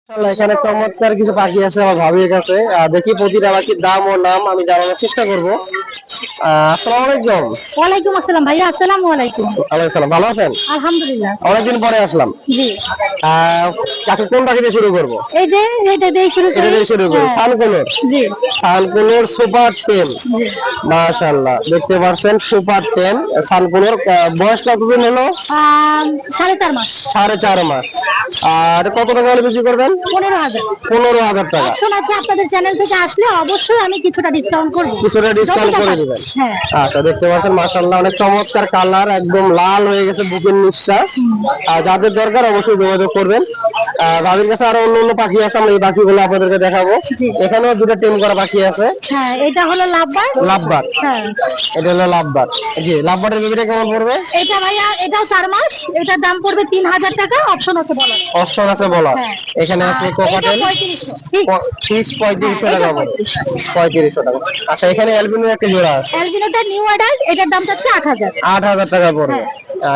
এখানে চমৎকার কিছু পাখি আছে আমার ভাবির কাছে। দেখি প্রতিটা পাখির দাম ও নাম আমি জানানোর চেষ্টা করবো। আসসালামু আলাইকুম। ওয়ালাইকুম আসসালাম ভাইয়া, আসসালামু আলাইকুম। ওয়ালাইকুম আসসালাম, ভালো আছেন? আলহামদুলিল্লাহ। অনেকদিন পরে আসলাম। জি। আচ্ছা, কোন পাখি দিয়ে শুরু করবো? এই যে এটা দিয়ে শুরু এটা করি। দিয়ে শুরু করি। সানকুনুর। জি সানকুনুর সুপার টেম। জি। মাশাআল্লাহ, দেখতে পাচ্ছেন সুপার টেম সানকুনুর। বয়স কতদিন হলো? 4.5 মাস। 4.5 মাস। আর কত টাকা হলে বিক্রি করবেন? 15,000। 15,000 টাকা। অপশন আছে, আপনাদের চ্যানেল থেকে আসলে অবশ্যই আমি কিছুটা ডিসকাউন্ট করব। কিছুটা ডিসকাউন্ট করে দিবেন। হ্যাঁ। আচ্ছা, দেখতে পাচ্ছেন মাশাআল্লাহ অনেক চমৎকার কালার, একদম লাল হয়ে গেছে বুকের নিচটা। আর যাদের দরকার অবশ্যই যোগাযোগ করবেন। ভাবির কাছে আরো অন্য পাখি আছে, আমরা এই পাখিগুলো আপনাদেরকে দেখাবো। এখানেও দুটো টেম করা পাখি আছে। হ্যাঁ, এটা হলো লাভবার। লাভবার। হ্যাঁ, এটা হলো লাভবার। জি, লাভবারের বেবিটা কেমন পড়বে? এটা ভাইয়া এটাও 4 মাস। এটার দাম পড়বে 3,000 টাকা। অপশন আছে বলা। অপশন আছে বলা। এখানে আছে কোকাটেল। ফিক্স 3500 টাকা পড়বে। 3500 টাকা। আচ্ছা, এখানে অ্যালবিনো একটা জোড়া আছে। অ্যালবিনোটা নিউ অ্যাডাল্ট, এটার দাম চাচ্ছে 8,000। 8,000 টাকা পড়বে।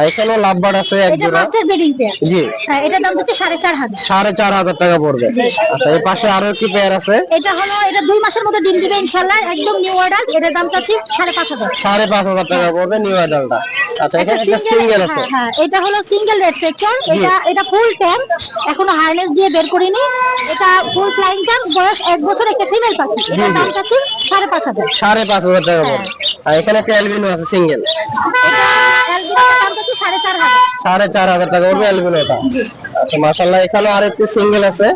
এখানেও লাভবার আছে এক এটা জোড়া। Master breeding pair. জি। হ্যাঁ, এটার দাম চাচ্ছে 4,500। 4,500 টাকা পড়বে। আচ্ছা, এই পাশে আরো একটি পেয়ার আছে। এটা 2 মাসের মধ্যে ডিম দিবে ইনশাআল্লাহ, একদম নিউ অ্যাডাল্ট। এটার দাম চাচ্ছি 5,500। 5,500 টাকা পড়বে নিউ অ্যাডাল্টটা। আচ্ছা, এখানে একটা সিঙ্গেল আছে। হ্যাঁ, এটা হলো সিঙ্গেল রেড সেক্টর। এটা ফুল ট্যাম, এখনো হারনেস দিয়ে বের করিনি। এটা ফুল ফ্লাইং ট্যাম, বয়স 1 বছর, একটা ফিমেল পাখি। এটার দাম চাচ্ছি 5,500। 5,500 টাকা পড়বে। আর এখানে একটা অ্যালবিনো আছে সিঙ্গেল। এটা অ্যালবিনোর দাম চাচ্ছি 4,500। 4,500 টাকা পড়বে অ্যালবিনোটা। আচ্ছা, মাশাআল্লাহ এখানে আরেকটি সিঙ্গেল আছে।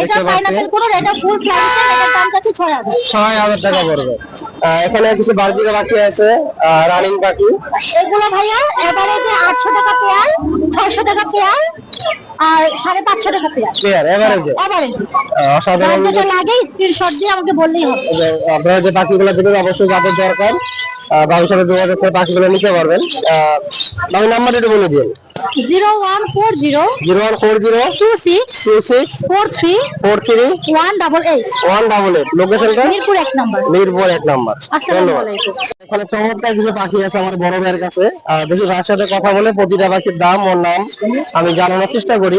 এটা দেখতে পাচ্ছেন পাইনাপল কোন, এটা ফুল ফ্লাইং ট্যাম। এটার দাম চাচ্ছি 6,000। 6,000 টাকা পড়বে। এখানে কিছু বার্জিকা পাখি আছে, রানিং পাখি। এগুলো ভাইয়া এভারেজে 800 টাকা পেয়ার, 600 টাকা পেয়ার, আর 550 টাকা পেয়ার। পেয়ার এভারেজে। অসাধারণ। যেটা লাগে স্ক্রিনশট দিয়ে আমাকে বললেই হবে। আপনারা যে পাখিগুলো দেবেন অবশ্যই যাদের দরকার বাবুর সাথে যোগাযোগ করে পাখিগুলো নিতে পারবেন। বাবু নাম্বার একটু বলে দিন। 0140 0140 26 26 43 43 188। 188। লোকেশনটা মিরপুর 1 নম্বর। মিরপুর 1 নাম্বার। আসসালামু আলাইকুম। এখানে চমৎকার কিছু পাখি আছে আমার বড় ভাইয়ের কাছে। দেখি ভাইয়ের সাথে কথা বলে প্রতিটা পাখির দাম ও নাম আমি জানানোর চেষ্টা করি।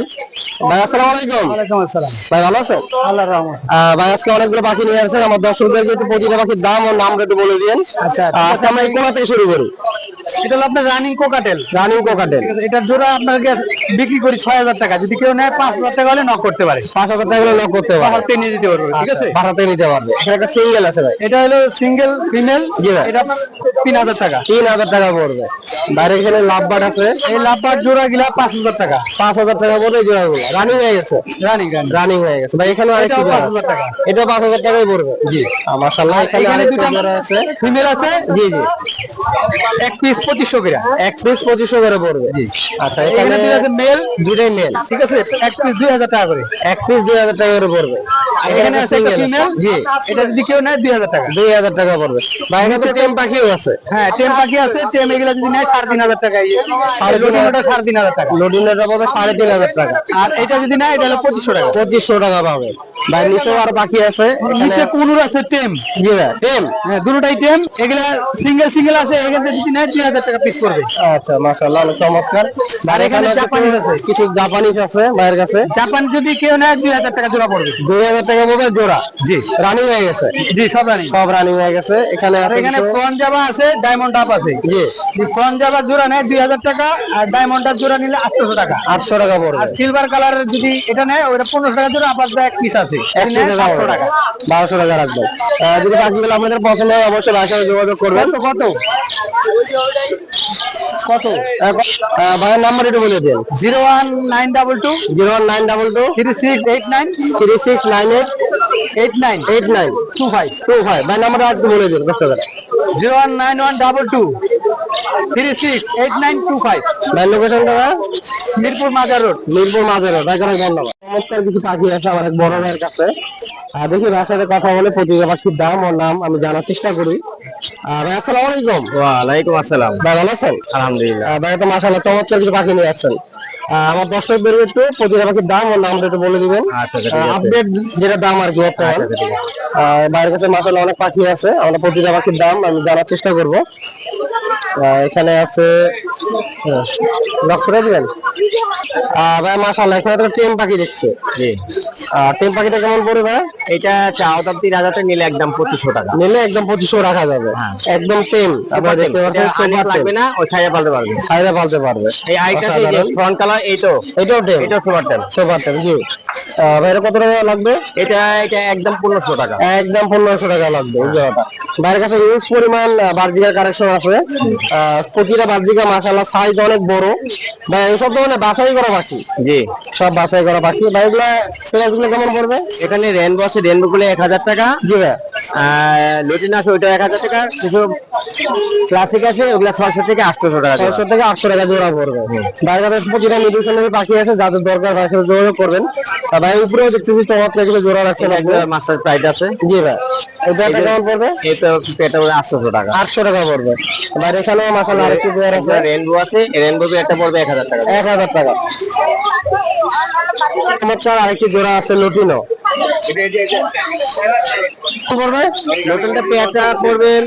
ভাই আসসালামু আলাইকুম। ওয়ালাইকুম আসসালাম। ভাই ভালো আছেন? আল্লাহর রহমত। ভাই আজকে অনেকগুলো পাখি নিয়ে আসছেন, আমার দর্শকদেরকে একটু প্রতিটা পাখির দাম ও নাম একটু বলে দিন। আচ্ছা, আজকে আমরা এই কোথা থেকে শুরু করি? এটা হলো আপনার রানিং কোকাটেল। Running cockatiel. এটার জোড়া আপনাকে বিক্রি করি 6,000 টাকা। যদি কেউ নেয় 5,000 টাকা হলে নক করতে পারে। 5,000 টাকা হলে লক করতে পারবে। বাহাতে নিয়ে যেতে পারবে। ঠিক আছে, ভাড়াতে নিতে পারবে। এখানে একটা সিঙ্গেল আছে ভাই। এটা হলো সিঙ্গেল ফিমেল। জি ভাই। এটা আপনার 3,000 টাকা। 3,000 টাকা পড়বে। বাইরে এখানে লাভবার্ড আছে। এই লাভবার জোড়া গিলা 5,000 টাকা। 5,000 টাকা পড়বে এই জোড়াগুলো। রানিং হয়ে গেছে। রানিং হয়ে গেছে ভাই। এখানে আরেকটি জোড়া আছে। 5,000 টাকা। এটা 5,000 টাকাই পড়বে। জি। মাশাআল্লাহ এখানে আরেকটা জোড়া আছে। ফিমেল আছে। জি জি। এক পিস 2500 করে। এক পিস 2500 করে পড়বে। জি। আচ্ছা, এখানে দুটো আছে মেল। দুটাই মেল। ঠিক আছে, এক পিস 2,000 টাকা করে। এক পিস 2,000 টাকা করে পড়বে। এখানে আছে একটা ফিমেল। জি। এটা যদি কেউ নেয় 2,000 টাকা। 2,000 টাকা পড়বে। ভাই এখানে তো টেম পাখিও আছে। হ্যাঁ, টেম পাখি আছে। টেম এগুলা যদি নেয় 3,500 টাকা। 3,500 টাকা। লোডিনেটা পাবে 3,500 টাকা। আর এটা যদি নেয় এটা হলো 2,500 টাকা। 2,500 টাকা পাবে। ভাই নিচেও আর পাখি আছে। নিচে কুনুর আছে টেম। জি ভাই টেম। হ্যাঁ, দুটোটাই টেম। এগুলা সিঙ্গেল আছে। এখান থেকে যদি নেয় 2,000 টাকা পিস পড়বে। আচ্ছা, মাশাআল্লাহ অনেক চমৎকার। আর এখানে জাপানিজ আছে। কিছু জাপানিজ আছে ভাইয়ের কাছে। জাপান যদি কেউ নেয় 2,000 টাকা জোড়া পড়বে। 2,000 টাকা পড়বে জোড়া। জি। রানিং হয়ে গেছে। জি, সব রানি। সব রানিং হয়ে গেছে। এখানে আছে এখানে ফ্রন জাবা আছে, ডায়মন্ড আপ আছে। জি। ফ্রন জাবা জোড়া নেয় 2,000 টাকা, আর ডায়মন্ড আপ জোড়া নিলে 800 টাকা। 800 টাকা পড়বে। আর সিলভার কালারের যদি এটা নেয় ওটা 1500 টাকা জোড়া। আবার এক পিস আছে, এক পিস 500 টাকা। 1200 টাকা রাখবেন। যদি পাখিগুলো আপনাদের পছন্দ হয় অবশ্যই বাসায় যোগাযোগ করবেন। কত কত ভাইয়ের নাম্বার একটু বলে দিন। 01922 01922 3689 3698 89 89 25 25। ভাই নাম্বারটা একটু বলে দিন কষ্ট করে। 09122 368925। ভাই লোকেশনটা মিরপুর মাজার রোড। মিরপুর মাঝে রোড। ভাই অনেক ধন্যবাদ। চমৎকার কিছু পাখি আছে আমার এক বড় ভাইয়ের কাছে। দেখি ভাইয়ের সাথে কথা বলে প্রতিটা পাখির দাম ও নাম আমি জানার চেষ্টা করি। ভাই আসসালামু আলাইকুম। ওয়ালাইকুম আসসালাম। ভাই ভালো আছেন? আলহামদুলিল্লাহ। ভাই তো মাশাআল্লাহ চমৎকার কিছু পাখি নিয়ে আসছেন। আমার দর্শকদের একটু প্রতিটা পাখির দাম ও নামটা একটু বলে দিবেন। আচ্ছা, ঠিক আছে। আপডেট যেটা দাম আর কি বর্তমান। বাইরের কাছে মাশাআল্লাহ অনেক পাখি আছে, আমরা প্রতিটা পাখির দাম আমি জানার চেষ্টা করব। এখানে আছে লক করে দিবেন। ভাই মাশাআল্লাহ, এখানে একটা টেম পাখি দেখছে। জি, টেম পাখিটা কেমন পড়বে ভাই? এটা চাওয়া দাম 3,000 নিলে একদম 2500 টাকা। নিলে একদম 2500 রাখা যাবে। একদম টেম, আপনারা দেখতে পাচ্ছেন, সুপার লাগবে না, ও ছায়া পালতে পারবে। ছাইরা পালতে পারবে। এই আইটা যে ফ্রন্ট কালার, এই তো এটাও টেম, এটা সুপার টেম। সুপার টেম। জি ভাই, এটা কত টাকা লাগবে? এটা একদম 1500 টাকা। একদম 1500 টাকা লাগবে। এই জোড়াটা ভাইয়ের কাছে ইউজ পরিমাণ বার্জিকার কালেকশন আছে। প্রতিটা বার্জিকা মাশাআল্লাহ সাইজ অনেক বড়। ভাই এসব তো মানে বাছাই করা পাখি। জি, সব বাছাই করা পাখি। ভাই এগুলা প্রাইসগুলো কেমন পড়বে? এখানে রেনবো আছে, রেনবো গুলো 1000 টাকা। জি ভাই। লুটিন আছে, ওইটা 1000 টাকা। কিছু ক্লাসিক আছে, ওগুলা 600 থেকে 800 টাকা। 600 থেকে 800 টাকা জোড়া পড়বে। ভাইয়ের কাছে প্রতিটা মিউটেশনের পাখি আছে, যাদের দরকার ভাইয়ের সাথে যোগাযোগ করবেন। ভাই উপরেও দেখতেছি চমৎকার কিছু জোড়া রাখছেন আপনি। মাস্টার প্রাইস আছে। জি ভাই, এটা কেমন পড়বে? এটা 800 টাকা। 800 টাকা পড়বে। ভাই এখানেও মাশাআল্লাহ আরেকটি পেয়ার আছে, রেনবো আছে, রেনবো একটা পড়বে 1000 টাকা। 1000 টাকা। চমৎকার আরেকটি জোড়া আছে লুটিনো। পড়বে নতুনটা পেয়ারটা পড়বেন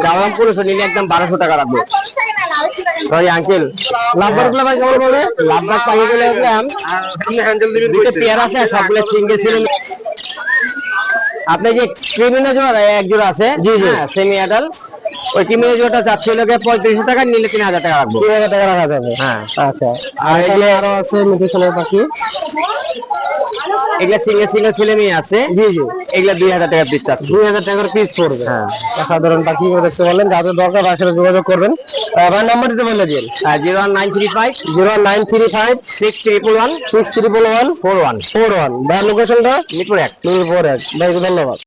দাম পড়েছে, নিলে একদম 1200 টাকা রাখবো। সরি আঙ্কেল, লাভবার গুলো ভাই কেমন পড়বে? লাভবাগ পাইয়ে গেলে দেখলাম দুটো পেয়ার আছে, আর সবগুলো সিঙ্গেল ছিল। আপনি যে ক্রিমিনো জোড়া এক জোড়া আছে, জি জি, সেমি অ্যাডাল্ট, ওই ক্রিমিনো জোড়াটা চাচ্ছে লোকে 3500 টাকা, নিলে 3000 টাকা রাখবো। 3000 টাকা রাখা যাবে। হ্যাঁ, আচ্ছা, আর এখানে আরো আছে মিউটেশনের পাখি। এগুলা সিঙ্গেল সিঙ্গেল ছেলে মেয়ে আছে। জি জি, এগুলা 2000 টাকা পিস চাচ্ছে। 2000 টাকার পিস পড়বে। হ্যাঁ, সাধারণ পাখি দেখতে বললেন, যাদের দরকার তার সাথে যোগাযোগ করবেন। ভাই নাম্বার দিতে বলে দিন। 01935 0935 6111 6111 41 41। ভাই লোকেশনটা মিরপুর 1। মিরপুর 1। ভাই ধন্যবাদ।